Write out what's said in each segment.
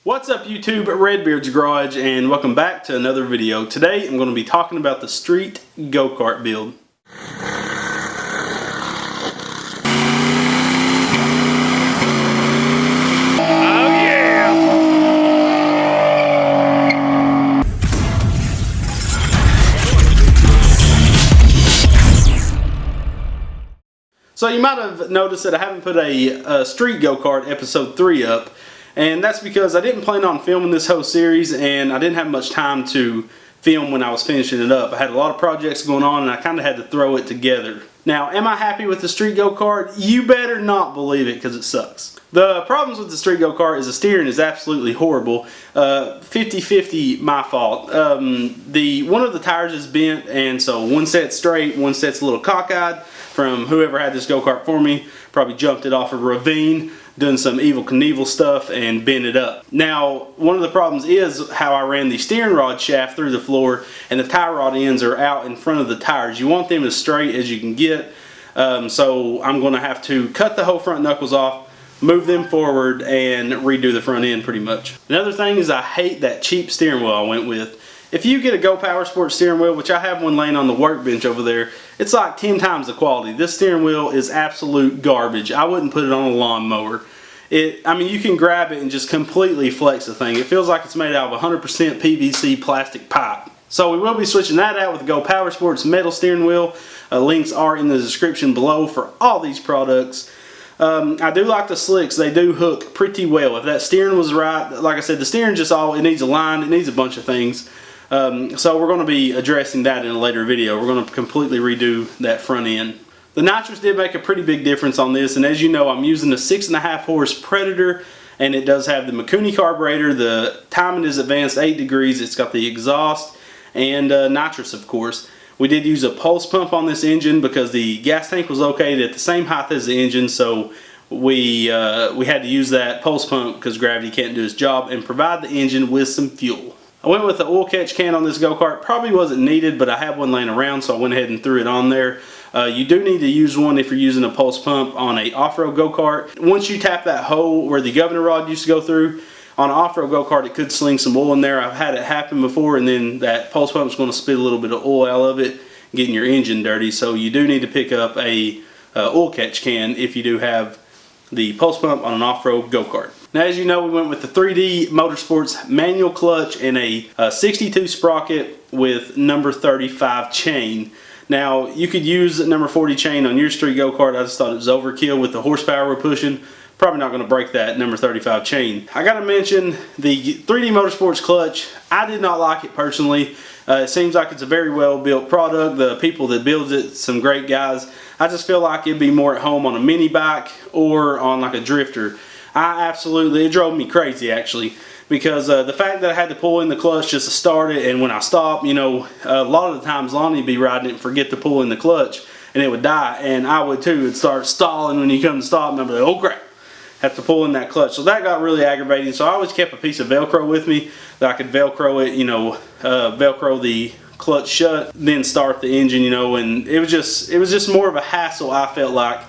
What's up YouTube, Redbeard's Garage, and welcome back to another video. Today I'm going to be talking about the street go-kart build. Oh yeah! So you might have noticed that I haven't put a street go-kart episode 3 up. And that's because I didn't plan on filming this whole series and I didn't have much time to film when I was finishing it up. I had a lot of projects going on and I kind of had to throw it together. Now, am I happy with the street go-kart? You better not believe it because it sucks. The problems with the street go-kart is the steering is absolutely horrible. 50-50 my fault. One of the tires is bent, and so one set's straight, one set's a little cockeyed from whoever had this go-kart for me. Probably jumped it off a ravine, done some Evel Knievel stuff and bent it up. Now, one of the problems is how I ran the steering rod shaft through the floor and the tie rod ends are out in front of the tires. You want them as straight as you can get, so I'm going to have to cut the whole front knuckles off, move them forward, and redo the front end pretty much. Another thing is I hate that cheap steering wheel I went with. If you get a Go Power Sport steering wheel, which I have one laying on the workbench over there, it's like 10 times the quality. This steering wheel is absolute garbage. I wouldn't put it on a lawnmower. I mean, you can grab it and just completely flex the thing. It feels like it's made out of 100% PVC plastic pipe. So we will be switching that out with the Go Power Sports metal steering wheel. Links are in the description below for all these products. I do like the slicks. They do hook pretty well. If that steering was right, like I said, the steering it needs aligned. It needs a bunch of things. So we're going to be addressing that in a later video. We're going to completely redo that front end. The nitrous did make a pretty big difference on this, and as you know, I'm using the 6.5 horse Predator, and it does have the Mikuni carburetor. The timing is advanced 8 degrees. It's got the exhaust and nitrous, of course. We did use a pulse pump on this engine because the gas tank was located at the same height as the engine, so we had to use that pulse pump because gravity can't do its job and provide the engine with some fuel. I went with the oil catch can on this go-kart. Probably wasn't needed, but I have one laying around, so I went ahead and threw it on there. You do need to use one if you're using a pulse pump on a off-road go-kart. Once you tap that hole where the governor rod used to go through, on an off-road go-kart it could sling some oil in there. I've had it happen before, and then that pulse pump is going to spit a little bit of oil out of it, getting your engine dirty. So you do need to pick up a oil catch can if you do have the pulse pump on an off-road go-kart. Now, as you know, we went with the 3D Motorsports manual clutch and a 62 sprocket with number 35 chain. Now, you could use number 40 chain on your street go-kart. I just thought it was overkill with the horsepower we're pushing. Probably not going to break that number 35 chain. I got to mention the 3D Motorsports clutch. I did not like it personally. It seems like it's a very well built product. The people that build it, some great guys. I just feel like it'd be more at home on a mini bike or on like a drifter. It drove me crazy actually, because the fact that I had to pull in the clutch just to start it, and when I stopped, you know, a lot of the times Lonnie would be riding it and forget to pull in the clutch and it would die, and I would too. It'd start stalling when you come to stop and I'd be like, oh crap, have to pull in that clutch. So that got really aggravating. So I always kept a piece of Velcro with me that I could Velcro it, you know, Velcro the clutch shut, then start the engine, you know, and it was just more of a hassle. I felt like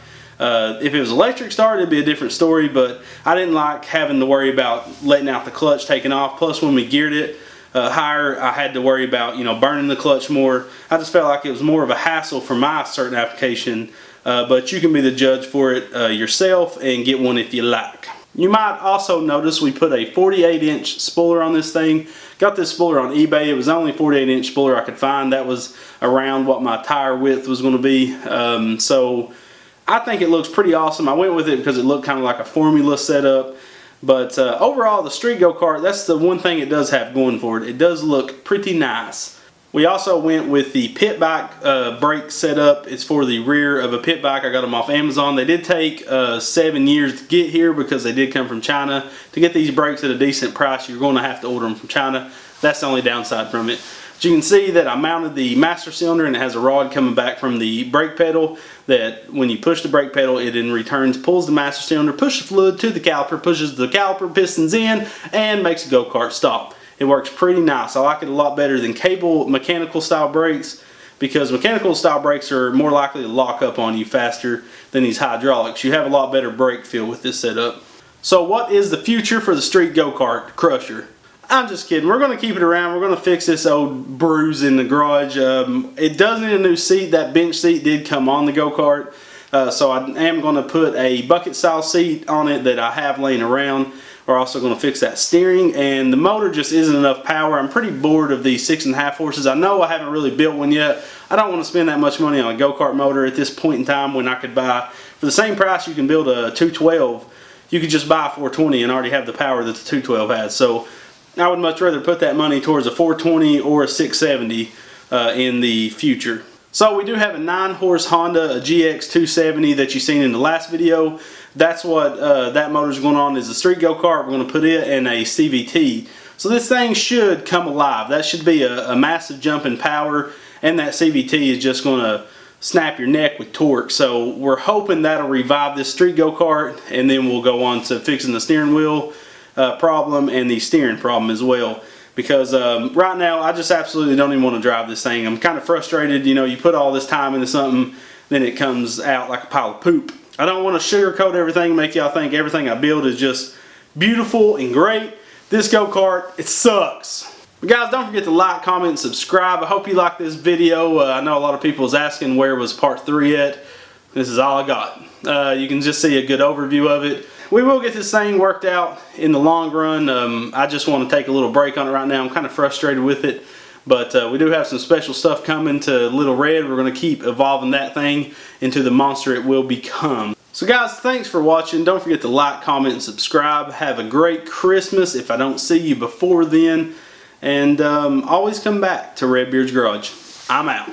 if it was electric start, it'd be a different story, but I didn't like having to worry about letting out the clutch taking off. Plus, when we geared it higher, I had to worry about, you know, burning the clutch more. I just felt like it was more of a hassle for my certain application, but you can be the judge for it yourself and get one if you like. You might also notice we put a 48-inch spoiler on this thing. Got this spoiler on eBay. It was the only 48-inch spoiler I could find. That was around what my tire width was going to be. So I think it looks pretty awesome. I went with it because it looked kind of like a formula setup. But overall, the street go-kart, that's the one thing it does have going for it. It does look pretty nice. We also went with the pit bike brake setup. It's for the rear of a pit bike. I got them off Amazon. They did take 7 years to get here because they did come from China. To get these brakes at a decent price, you're going to have to order them from China. That's the only downside from it. But you can see that I mounted the master cylinder, and it has a rod coming back from the brake pedal that when you push the brake pedal, it in return pulls the master cylinder, pushes fluid to the caliper, pushes the caliper pistons in, and makes the go-kart stop. It works pretty nice. I like it a lot better than cable mechanical style brakes, because mechanical style brakes are more likely to lock up on you faster than these hydraulics. You have a lot better brake feel with this setup. So what is the future for the street go-kart crusher? I'm just kidding. We're going to keep it around. We're going to fix this old bruise in the garage. It does need a new seat. That bench seat did come on the go-kart. So I am going to put a bucket style seat on it that I have laying around. We're also going to fix that steering, and the motor just isn't enough power. I'm pretty bored of these 6.5 horses. I know I haven't really built one yet. I don't want to spend that much money on a go-kart motor at this point in time when I could buy, for the same price you can build a 212, you could just buy a 420 and already have the power that the 212 has. So I would much rather put that money towards a 420 or a 670 in the future. So we do have a 9-horse Honda, a GX 270 that you've seen in the last video. That's what that motor's going on, is a street go-kart. We're going to put it in a CVT. So this thing should come alive. That should be a massive jump in power, and that CVT is just going to snap your neck with torque. So we're hoping that'll revive this street go-kart, and then we'll go on to fixing the steering wheel problem and the steering problem as well. Because right now I just absolutely don't even want to drive this thing. I'm kind of frustrated. You know, you put all this time into something, then it comes out like a pile of poop. I don't want to sugarcoat everything, make y'all think everything I build is just beautiful and great. This go-kart, it sucks. But guys, don't forget to like, comment, and subscribe. I hope you like this video. I know a lot of people was asking where was part 3 at. This is all I got. You can just see a good overview of it. We will get this thing worked out in the long run. I just want to take a little break on it right now. I'm kind of frustrated with it. But we do have some special stuff coming to Little Red. We're going to keep evolving that thing into the monster it will become. So guys, thanks for watching. Don't forget to like, comment, and subscribe. Have a great Christmas if I don't see you before then. And always come back to Redbeard's Garage. I'm out.